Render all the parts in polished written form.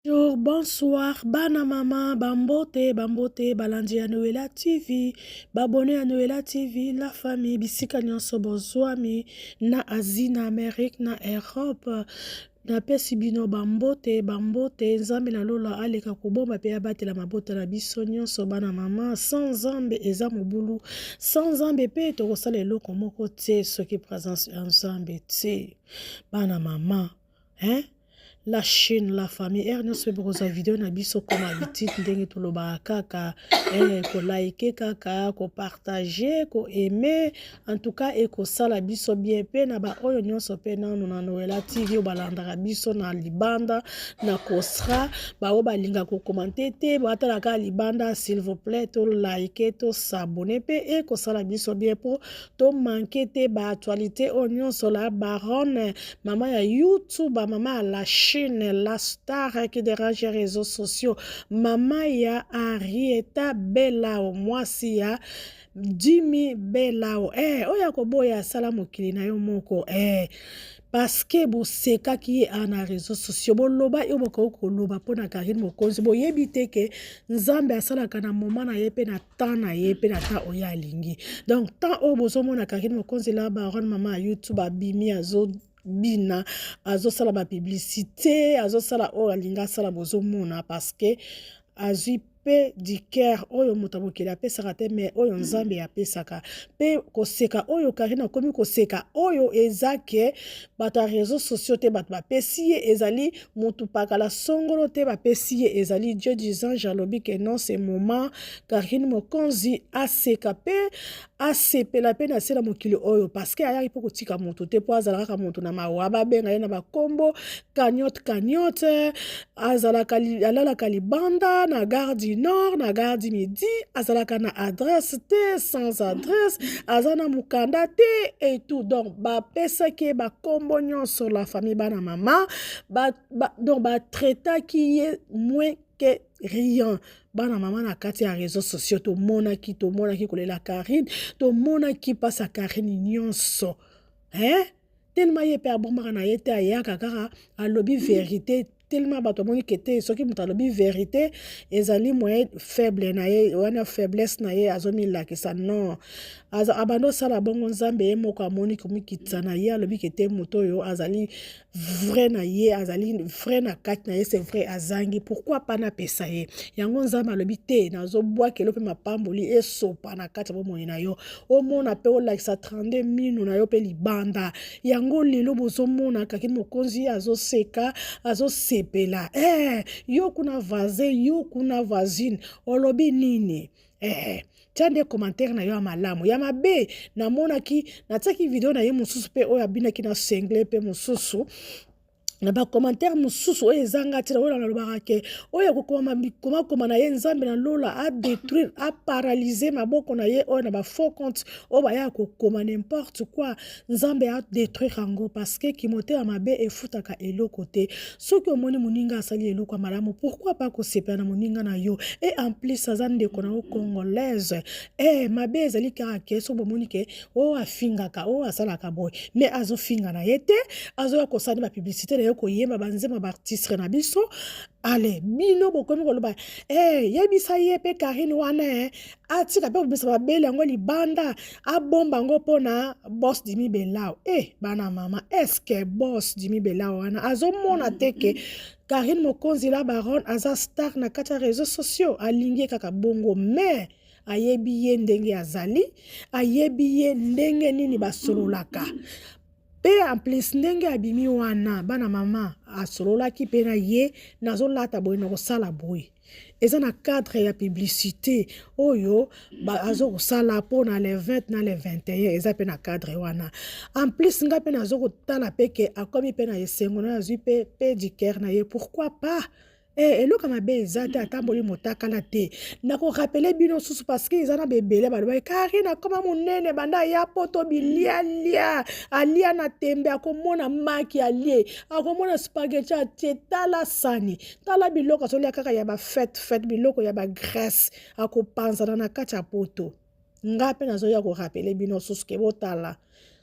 Bonsoir, bana mama, bambote, balandi ya Noela TV, babone ya Noela TV, la famille, bisika nyonso bozwami, na Asie, na Amérique, na Europe, na pesi bino bambote, nzambe na lola aleka kobomba pe abatela mabota na biso nyonso bana mama, sans nzambe eza mobulu, sans nzambe pe tokosala eloko moko te, soki présence ya nzambe te, bana mama, hein? La chaîne, la famille, nous sommes sur vidéo na biso comme habitude ndenge toloba kaka ko like kaka ko partager ko aimer en tout cas et ko sala biso bien pe na ba oyo nyonso pe na Noela TV o balanda biso na libanda na kosra ba o balinga ko commenter te ba tala ka libanda s'il vous plaît to like to s'abonner pe et ko sala biso bien pour to manquer te ba actualité o nyonso la baronne maman ya YouTube maman la la star qui dérange les réseaux sociaux. Maman ya Arieta Belao. Moi si ya Jimmy Belao. Oya koboya sala mokili na yo moko. Parce que bo seka ki ana réseaux sociaux. Bo loba yo boko loba pona Karine Mokonzi. Bo yebite ke nzambe asala kana moment na yepe na temps na yepe na ta oya lingi. Donc tant o bozo mona Karine Mokonzi la baronne maman YouTube abimi azo bina azosala ba publicité azosala o alinga sala bozomona parce que azui pe du cœur oyo mutabokela pesaka te mais oyo nzambe apesaka pe koseka oyo Karine akomi koseka oyo ezake bata réseaux sociaux te bato bapesi ye ezali mutu pakala songolo te bapesi ye ezali Dieu disant jalobi que non ce moment Karine Mokonzi aseka pe asepela pe na sela mokili oyo parce que ayaki po kotika mutu te po azalaka mutu na mawa babenga ye na bakombo cagnotte alalaka libanda na gare du nord na gare du midi azalaka na adresse te sans adresse aza na mukanda te et tout donc bapesaki bakombo nyonso la famille bana mama donc batraitaki ye moins que rien bana mama na kati ya réseaux sociaux tomonaki kolela Karine tomonaki pasa Karine nyonso tellement ye pe abombaka na ye te ayaka kaka alobi vérité tellement bato moni kete soki mutu alobi vérité ezali moyen faible na ye wana faiblesse na ye azomilakisa non abando sala bongo nzambe ye moko amoni komikitisa na ye alobi kete mutu oyo azali vrai na ye azali vrai na kati na ye c'est vrai azangi pourquoi pas na pesa ye yango nzambe alobi te nazobwakelo mpe mapamboli esopa na kati ya bomoi na yo omona pe olakisa 32 minu na yo mpe libanda yango lelo bozomona Karine Mokonzi azoseka azosepela yo kuna voisin yo kuna voisine olobi nini tia nde commentaire na yo ya malamu ya mabe namonaki natiaki video na ye mosusu mpe oyo abinaki na sengle mpe mosusu na ba commentaire mosusu oyo ezanga tina oyo nalobaka ke oyo kokoma na ye nzambe na lola a détruire a paralyser maboko na ye oyo na ba faux compte oyo baya kokoma n'importe quoi nzambe a détruire yango parce que kimote ya mabe efutaka eloko te soki omoni moninga asali eloko ya malamu pourquoi pas kosepela na moninga na yo et en plus aza ndeko na yo congolaise mabe ezali kaka ke so bomoni ke oyo afingaka oyo asalaka boye mais azofinga na ye te azoya kosala ba publicité na koyeba banzema baartiste na biso ale bino bokomi koloba yebisa ye pe Karine wana atika pe kobisa babele yango libanda abomba yango mpona boss Jimmy Belao bana mama eske boss Jimmy Belao wana azomona teke Karine Mokonzi la baronne aza star na kati ya réseaux sociaux alingi kaka bongo mais ayebi ye ndenge azali ayebi ye ndenge nini basololaka pe en plus ndenge abimi wana bana mama asololaki pe na ye nazolata boye na kosala boye eza na cadre ya publicité oyo azokosala mpo na le 20 na le 21 eza pe na cadre wana en plus nga pe nazokotala pe ke akomi pe na esengo na azwi pe du cœur na ye pourquoi pas eloko mabe eza te atamboli motakala te nakorapele bino susu parce que eza na bebele balobai Karine akoma monene banda ya poto bilialia alia na tembe akomona maki alie akomona spaghetti atie tala sani tala biloko azolia kaka ya bafete biloko ya bagrese akopanzana na kati ya poto nga mpe nazoya korapele bino susu ke botala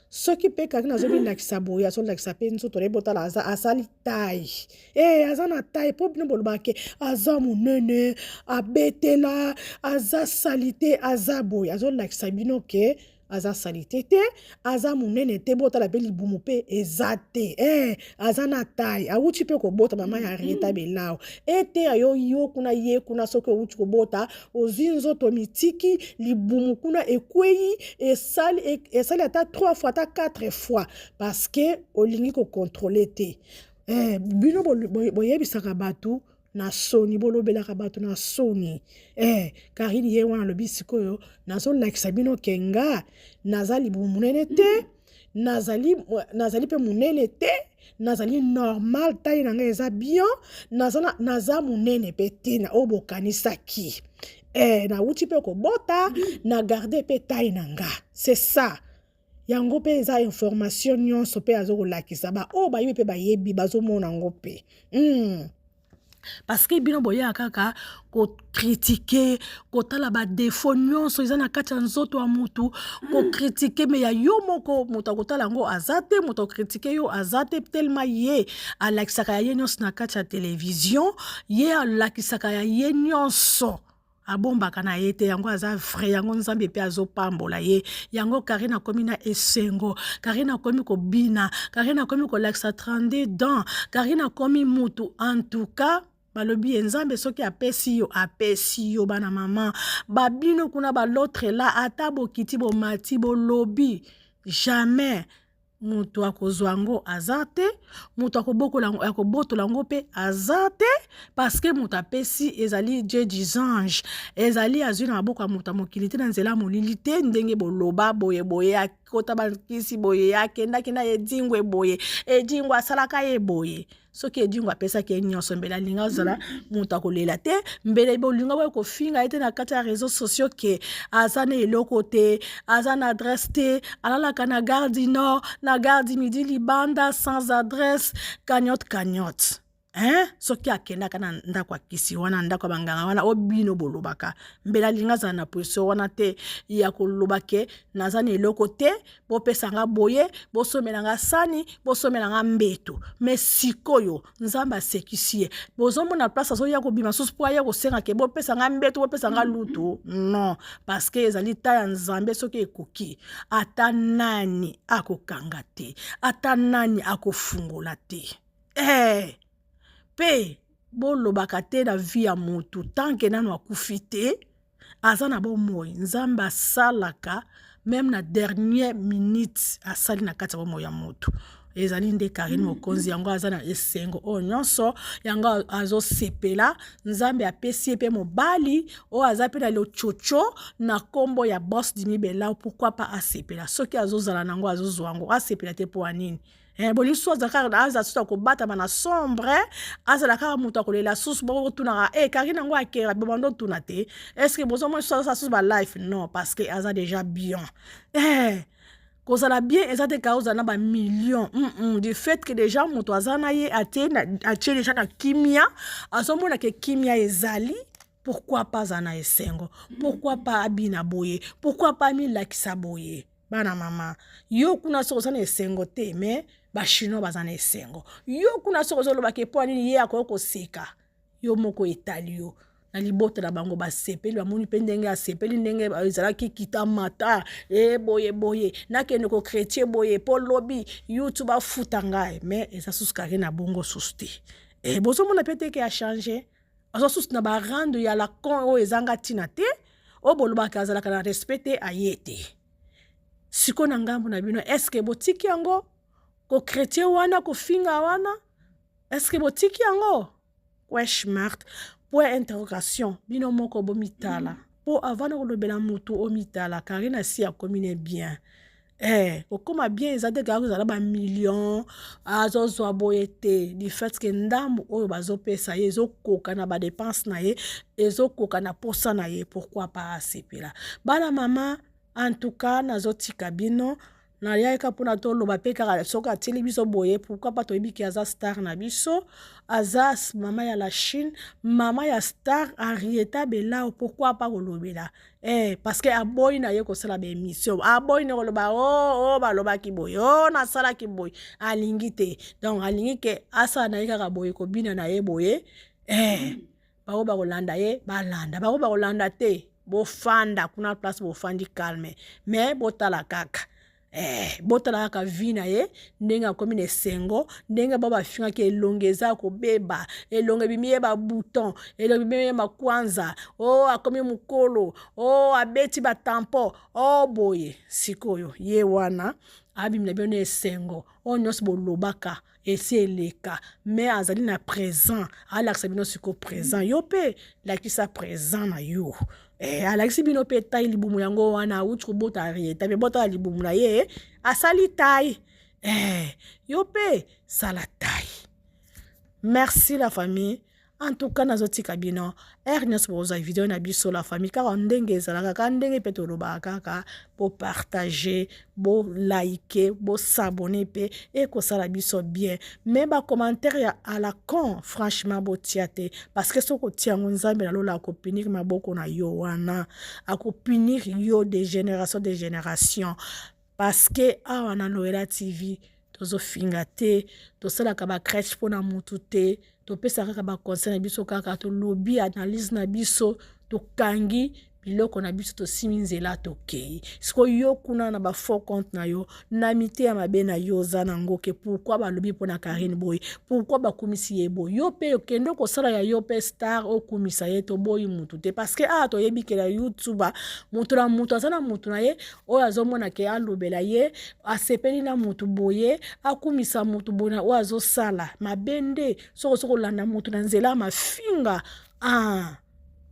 Ce qui peut Karine azobi lakisa boye azo lakisa pe nso tole botala asali taille azana taille po bino bolobake aza munene abetela aza salite aza boye azo lakisa bino ke aza salite te aza munene te botala pe libumu pe ezate aza na taille awuti pe ko bota mama ya reta belao ete ayo yo kuna ye kuna soki owuti ko bota ozinzo to mitiki libumu kuna ekwei esali ata 3 fois ata 4 fois parce que olingi ko contrôler te bino boyebisaka bato na soni bolobelaka bato na soni Karine ye wana lobi sikoyo nazolakisa bino kenga nazali munene te nazali pe munene te nazali normal taille nanga eza bien naza munene pe te na obokanisaki na wuti pe kobota na garder pe taille nanga c'est ça yango pe eza information nyonso pe azokolakisa bayebi pe bayebi bazomona ngo pe parce que bino boya kaka ko critiquer ko tala ba défaut nyonso eza na kati ya nzoto ya mutu ko critiquer mais ya yo moko mutu akotala ngo azate mutu critiquer yo azate tellement ye alakisaka ya ye nyonso na kati ya télévision ye alakisaka ya ye nyonso abombaka na ye te yango aza vrai yango nzambe pe azopambola ye yango Karine akomi na esengo Karine akomi kobina Karine akomi kolakisa 32 dents Karine akomi mutu en tout cas balobi enzambe soki apesi yo bana mama babino kuna l'autre là ata bokiti bomati bolobi jamais mutu akozwa ngo azate mutu akobotola ngo pe azate parce que mutu apesi ezali Dieu des anges ezali azwi na maboko ya mutu mokili te na nzela molili te ndenge boloba boye akota bakisi boye akendaki na edingwe boye edingwe asalaka ye boye soki edingwe apesaki ye nyonso mbele alinga ozala mutu akolela te mbele bolinga boye kofinga ete na kati ya réseaux sociaux ke aza na eloko te aza na adresse te alalaka na gare du nord na gare du midi libanda sans adresse cagnotte soki akendaka na ndako akisi wana ndako ya banganga wana obino bolobaka mbele alinga azala na position wana te ya kolobake naza na eloko te bopesanga boye bosomelanga sani bosomelanga mbeto mais sikoyo nzambe asekisi ye bozomona place azoya kobima susu po aya kosenga ke bopesanga mbeto bopesanga lutu non parce que ezali ta ya nzambe soki ekoki ata nani akokanga te ata nani akofungola te pe bolobaka te na vie ya mutu tanke nano akufi te aza na bomoi nzambe asalaka même na dernière minute asali na kati ya bomoi ya mutu ezali nde Karine mokonzi yango aza na esengo oyo nyonso yango azosepela nzambe apesi ye pe mobali oyo aza pe na lochocho na kombo ya boss Dimi Belao pourquoi pas asepela soki azozala nango azozwa yango asepela te po anini boliso aza susu akobata bana sombre azala kaka mutu akolela susu bokotunaka Karine yango akera bobando tuna te est-ce que bozomona susu ba life non parce que aza déjà bien kozala bien eza te ka ozala na ba millions du fait que déjà mutu aza na ye atie déjà na kimia azomona ke kimia ezali pourquoi pas ana esengo pourquoi pas abina boye pourquoi pas milakisa boye bana mama yo kuna soko sana esengo te mais bashino bazana esengo yo kuna soko zoloba ke po nini ye akoko seka yo moko etali yo na libota na bango basepeli bamoni pe ndenge asepeli ndenge ezalaki kita mata boye nakende ko chrétien boye po lobi YouTube afuta ngai mais eza susu Karine na bongo suste bozomona pete ke a changer azo susu na ba rando ya la con o ezanga tina te o boloba ka azalaka na respecte ayete siko na ngambo na bino est-ce que botiki yango ko chrétien wana ko finga wana est-ce que botiki yango wesh mart point interrogation bino moko bomitala po avant ko lobela mutu o mitala Karine si a commune bien okoma bien ezade ka kozala ba millions azozwa boyete du fait que ndambo oyo bazopesa ye ezokoka na ba dépense na ye ezokoka na posa na ye pourquoi pas asepela bana mama en tout cas nazotika bino na yaka pona to loba pe kaka soka tili biso boye pourquoi pas toyebi ki aza star na biso aza mama ya la Chine mama ya star Henrietta Belao pourquoi pas kolobela parce que aboyi na ye kosala ba émission aboyi na koloba oh baloba ki boye na sala ki boye alingi te donc alingi ke asa na ye kaka boye kobina na ye boye bao ba kolanda ye balanda bao ba kolanda te bofanda kuna place bofandi calme mais botala kaka botala kaka vi na ye ndenge akomi na esengo ndenge bao bafingaki elonge eza kobeba elonge bimi ye babouton elonge bimi ye makwanza akomi mokolo abeti batampo boye sikoyo ye wana abimi na bino esengo nyonso bolobaka esi eleka mais azali na présent alakisa bino siko présent yo pe lakisa présent na yo alakisi bino pe tai libumu yango wana auti kobota Henrietta me bota libumu na ye asali tai yo pe sala tai. Merci la famille. En tout cas, nazotika bino nyonso bozwa video na biso la famille kaka ndenge ezalaka kaka ndenge pe tolobaka kaka bo partager bo liker bo s'abonner pe ekosala biso bien mais ba commentaire ya à la con franchement botia te parce que soko tiango nzambe na lola akopinir maboko na yo wana akopinir yo de génération parce que awa na Noela TV tozofinga te tosalaka ba crèche pona mutu te topesaka kaka ba conseil na biso kaka tolobi analyse na biso tokangi biloko na biso tosimi nzela tokei siko yo kuna na ba faux compte na yo na mite ya mabe na yo za nango ke pourquoi balobi pona Karine boy pourquoi bakumisi ye boy yo pe okendo kosala ya yo pe star okumisa ye to boy mutu te parce que toyebi ke na YouTube mutu na mutu azana mutu na ye oyo azomona ke alobela ye asepeli na mutu boye akumisa mutu bona oyo azosala mabende soko landa mutu na nzela mafinga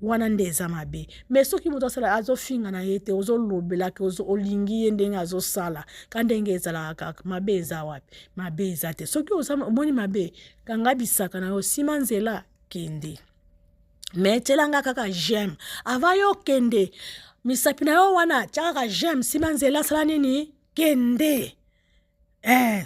wana nde eza mabe mais soki moto asala azofinga na ye te ozolobela ke olingi ye ndenge azosala ka ndenge ezalaka kaka mabe eza wapi mabe eza te soki omoni mabe kanga bisaka na yo sima nzela kende mais tielanga kaka j'aime ava yo kende misapi na yo wana tia kaka j'aime sima nzela sala nini kende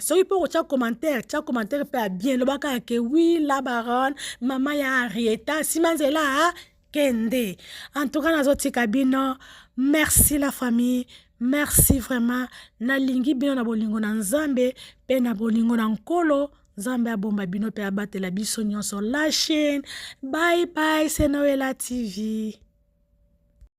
soki po tia commentaire pe bien lobaka ke oui la baronne mama ya Henrietta sima nzela kende. En tout cas, nazotika bino. Merci la famille. Merci vraiment. Na lingi bino na bolingo na nzambe. Pe na bolingo na nkolo. Nzambe abomba bino pe abatela biso nyonso la chaîne. Bye bye, c'est Noela TV.